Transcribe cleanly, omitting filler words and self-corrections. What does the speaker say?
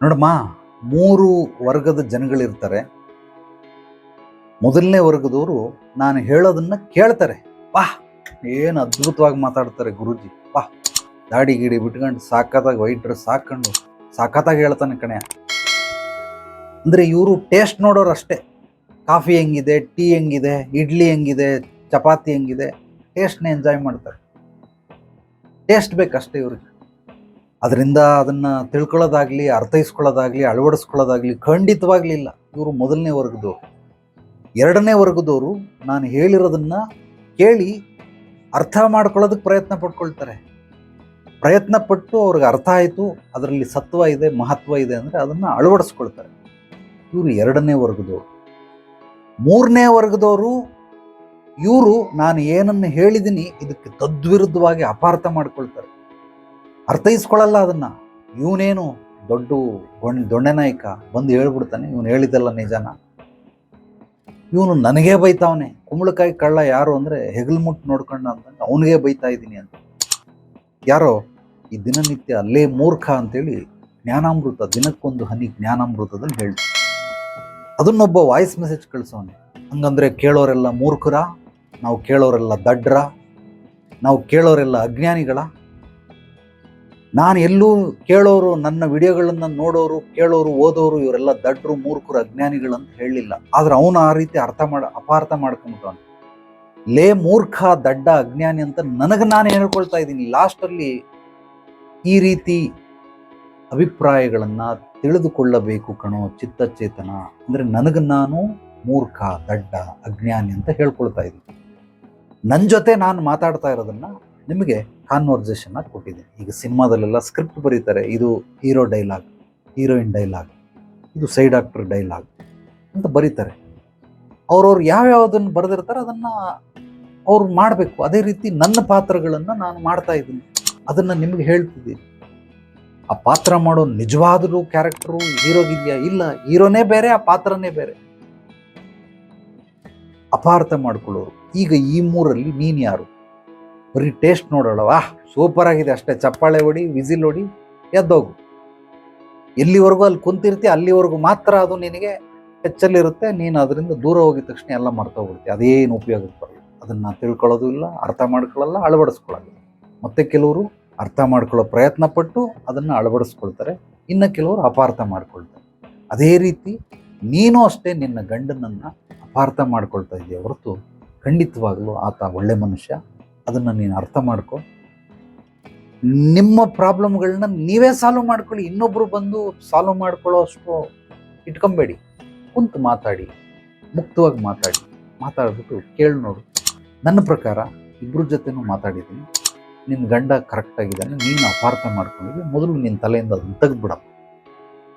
ನೋಡಮ್ಮ, 3 ವರ್ಗದ ಜನಗಳಿರ್ತಾರೆ. ಮೊದಲನೇ ವರ್ಗದವರು ನಾನು ಹೇಳೋದನ್ನ ಕೇಳ್ತಾರೆ. ವಾಹ್, ಏನು ಅದ್ಭುತವಾಗಿ ಮಾತಾಡ್ತಾರೆ ಗುರೂಜಿ, ವಾಹ್, ದಾಡಿ ಗಿಡಿ ಬಿಟ್ಕೊಂಡು ಸಾಕತ್ತಾಗಿ ವೈಟ್ ಡ್ರೆಸ್ ಹಾಕೊಂಡು ಸಾಕತ್ತಾಗಿ ಹೇಳ್ತಾನೆ ಕಣೆ. ಅಂದರೆ ಇವರು ಟೇಸ್ಟ್ ನೋಡೋರು ಅಷ್ಟೇ. ಕಾಫಿ ಹೆಂಗಿದೆ, ಟೀ ಹೆಂಗಿದೆ, ಇಡ್ಲಿ ಹೆಂಗಿದೆ, ಚಪಾತಿ ಹೆಂಗಿದೆ, ಟೇಸ್ಟ್ನ ಎಂಜಾಯ್ ಮಾಡ್ತಾರೆ. ಟೇಸ್ಟ್ ಬೇಕಷ್ಟೇ ಇವ್ರಿಗೆ. ಅದರಿಂದ ಅದನ್ನು ತಿಳ್ಕೊಳ್ಳೋದಾಗಲಿ, ಅರ್ಥೈಸ್ಕೊಳ್ಳೋದಾಗಲಿ, ಅಳವಡಿಸ್ಕೊಳ್ಳೋದಾಗಲಿ ಖಂಡಿತವಾಗ್ಲಿ ಇಲ್ಲ. ಇವರು ಮೊದಲನೇ ವರ್ಗದವರು. ಎರಡನೇ ವರ್ಗದವರು ನಾನು ಹೇಳಿರೋದನ್ನು ಕೇಳಿ ಅರ್ಥ ಮಾಡ್ಕೊಳ್ಳೋದಕ್ಕೆ ಪ್ರಯತ್ನ ಪಟ್ಕೊಳ್ತಾರೆ. ಪ್ರಯತ್ನ ಪಟ್ಟು ಅವ್ರಿಗೆ ಅರ್ಥ ಆಯಿತು, ಅದರಲ್ಲಿ ಸತ್ವ ಇದೆ, ಮಹತ್ವ ಇದೆ ಅಂದರೆ ಅದನ್ನು ಅಳವಡಿಸ್ಕೊಳ್ತಾರೆ. ಇವರು ಎರಡನೇ ವರ್ಗದವರು. ಮೂರನೇ ವರ್ಗದವರು ಇವರು ನಾನು ಏನನ್ನು ಹೇಳಿದ್ದೀನಿ ಇದಕ್ಕೆ ತದ್ವಿರುದ್ಧವಾಗಿ ಅಪಾರ್ಥ ಮಾಡ್ಕೊಳ್ತಾರೆ, ಅರ್ಥೈಸ್ಕೊಳ್ಳಲ್ಲ ಅದನ್ನು. ಇವನೇನು ದೊಡ್ಡ ದೊಣ್ಣೆ ನಾಯಕ ಬಂದು ಹೇಳ್ಬಿಡ್ತಾನೆ, ಇವನು ಹೇಳಿದ್ದೆಲ್ಲ ನಿಜಾನ, ಇವನು ನನಗೇ ಬೈತಾವನೆ. ಕುಂಬಳಕಾಯಿ ಕಳ್ಳ ಯಾರು ಅಂದರೆ ಹೆಗಲ್ಮುಟ್ಟು ನೋಡ್ಕೊಂಡ ಅಂತಂದ್ರೆ ಅವನಿಗೆ ಬೈತಾ ಇದ್ದೀನಿ ಅಂತ. ಯಾರೋ ಈ ದಿನನಿತ್ಯ ಅಲ್ಲೇ ಮೂರ್ಖ ಅಂತೇಳಿ ಜ್ಞಾನಾಮೃತ, ದಿನಕ್ಕೊಂದು ಹನಿ ಜ್ಞಾನಾಮೃತದಲ್ಲಿ ಹೇಳ್ತಾರೆ. ಅದನ್ನೊಬ್ಬ ವಾಯ್ಸ್ ಮೆಸೇಜ್ ಕಳಿಸೋನೆ. ಹಂಗಂದ್ರೆ ಕೇಳೋರೆಲ್ಲ ಮೂರ್ಖರ, ನಾವು ಕೇಳೋರೆಲ್ಲ ದಡ್ರ, ನಾವು ಕೇಳೋರೆಲ್ಲ ಅಜ್ಞಾನಿಗಳ? ನಾನು ಎಲ್ಲೂ ಕೇಳೋರು, ನನ್ನ ವಿಡಿಯೋಗಳನ್ನು ನೋಡೋರು, ಕೇಳೋರು, ಓದೋರು ಇವರೆಲ್ಲ ದಡ್ರು, ಮೂರ್ಖರು, ಅಜ್ಞಾನಿಗಳು ಅಂತ ಹೇಳಲಿಲ್ಲ. ಆದ್ರೆ ಅವನು ಆ ರೀತಿ ಅಪಾರ್ಥ ಮಾಡ್ಕೊಂಬಿಟ್ಟು ಲೇ ಮೂರ್ಖ, ದಡ್ಡ, ಅಜ್ಞಾನಿ ಅಂತ ನನಗೆ ನಾನು ಹೇಳ್ಕೊಳ್ತಾ ಇದ್ದೀನಿ. ಲಾಸ್ಟಲ್ಲಿ ಈ ರೀತಿ ಅಭಿಪ್ರಾಯಗಳನ್ನು ತಿಳಿದುಕೊಳ್ಳಬೇಕು ಕಣೋ ಚಿತ್ತಚೇತನ. ಅಂದರೆ ನನಗೆ ನಾನು ಮೂರ್ಖ, ದಡ್ಡ, ಅಜ್ಞಾನಿ ಅಂತ ಹೇಳ್ಕೊಳ್ತಾ ಇದ್ದೀನಿ. ನನ್ನ ಜೊತೆ ನಾನು ಮಾತಾಡ್ತಾ ಇರೋದನ್ನು ನಿಮಗೆ ಕಾನ್ವರ್ಸೇಷನ್ ಆಗಿ ಕೊಟ್ಟಿದ್ದೀನಿ. ಈಗ ಸಿನಿಮಾದಲ್ಲೆಲ್ಲ ಸ್ಕ್ರಿಪ್ಟ್ ಬರೀತಾರೆ, ಇದು ಹೀರೋ ಡೈಲಾಗ್, ಹೀರೋಯಿನ್ ಡೈಲಾಗ್, ಇದು ಸೈಡ್ ಆಕ್ಟರ್ ಡೈಲಾಗ್ ಅಂತ ಬರೀತಾರೆ. ಅವ್ರವ್ರು ಯಾವ್ಯಾವುದನ್ನು ಬರೆದಿರ್ತಾರೆ ಅದನ್ನು ಅವ್ರು ಮಾಡಬೇಕು. ಅದೇ ರೀತಿ ನನ್ನ ಪಾತ್ರಗಳನ್ನು ನಾನು ಮಾಡ್ತಾ ಇದ್ದೀನಿ, ಅದನ್ನು ನಿಮಗೆ ಹೇಳ್ತಿದ್ದೀನಿ. ಆ ಪಾತ್ರ ಮಾಡೋ ನಿಜವಾದರೂ ಕ್ಯಾರೆಕ್ಟರು ಹೀರೋಗಿದೆಯಾ? ಇಲ್ಲ, ಹೀರೋನೇ ಬೇರೆ, ಆ ಪಾತ್ರನೇ ಬೇರೆ. ಅಪಾರ್ಥ ಮಾಡ್ಕೊಳ್ಳೋರು. ಈಗ ಈ ಮೂರಲ್ಲಿ ನೀನು ಯಾರು? ಬರೀ ಟೇಸ್ಟ್ ನೋಡೋಣ, ವಾಹ್ ಸೂಪರ್ ಆಗಿದೆ ಅಷ್ಟೇ, ಚಪ್ಪಾಳೆ ಹೊಡಿ, ವಿಸಿಲ್ ಹೊಡಿ, ಎದ್ದೋಗು. ಎಲ್ಲಿವರೆಗೂ ಅಲ್ಲಿ ಕುಂತಿರ್ತಿ ಅಲ್ಲಿವರೆಗೂ ಮಾತ್ರ ಅದು ನಿನಗೆ ಹೆಚ್ಚಲ್ಲಿರುತ್ತೆ. ನೀನು ಅದರಿಂದ ದೂರ ಹೋಗಿದ ತಕ್ಷಣ ಎಲ್ಲ ಮರ್ತೋಗ್ಬಿಡ್ತೀವಿ. ಅದೇನು ಉಪಯೋಗಕ್ಕೆ ಬರಲ್ಲ. ಅದನ್ನು ತಿಳ್ಕೊಳ್ಳೋದು ಇಲ್ಲ, ಅರ್ಥ ಮಾಡ್ಕೊಳ್ಳಲ್ಲ, ಅಳವಡಿಸ್ಕೊಳ್ಳೋದಿಲ್ಲ. ಮತ್ತೆ ಕೆಲವರು ಅರ್ಥ ಮಾಡ್ಕೊಳ್ಳೋ ಪ್ರಯತ್ನ ಪಟ್ಟು ಅದನ್ನು ಅಳವಡಿಸ್ಕೊಳ್ತಾರೆ, ಇನ್ನು ಕೆಲವರು ಅಪಾರ್ಥ ಮಾಡ್ಕೊಳ್ತಾರೆ. ಅದೇ ರೀತಿ ನೀನು ಅಷ್ಟೇ ನಿನ್ನ ಗಂಡನನ್ನು ಅಪಾರ್ಥ ಮಾಡ್ಕೊಳ್ತಾ ಇದೆಯಾ ಹೊರತು ಖಂಡಿತವಾಗಲೂ ಆತ ಒಳ್ಳೆ ಮನುಷ್ಯ. ಅದನ್ನು ನೀನು ಅರ್ಥ ಮಾಡ್ಕೊ. ನಿಮ್ಮ ಪ್ರಾಬ್ಲಮ್ಗಳನ್ನ ನೀವೇ ಸಾಲ್ವ್ ಮಾಡ್ಕೊಳ್ಳಿ. ಇನ್ನೊಬ್ಬರು ಬಂದು ಸಾಲ್ವ್ ಮಾಡ್ಕೊಳ್ಳೋ ಅಷ್ಟು ಇಟ್ಕೊಂಬೇಡಿ. ಕುಂತು ಮಾತಾಡಿ, ಮುಕ್ತವಾಗಿ ಮಾತಾಡ್ಬಿಟ್ಟು ಕೇಳಿ ನೋಡು. ನನ್ನ ಪ್ರಕಾರ ಇಬ್ಬರ ಜೊತೆನೂ ಮಾತಾಡಿದ್ದೀನಿ. ನಿನ್ನ ಗಂಡ ಕರೆಕ್ಟಾಗಿದ್ದಾನೆ, ನೀನು ಅಪಾರ್ಥ ಮಾಡ್ಕೊಂಡಿದ್ವಿ. ಮೊದಲು ನಿನ್ನ ತಲೆಯಿಂದ ಅದನ್ನು ತೆಗೆದ್ಬಿಡಪ್ಪ.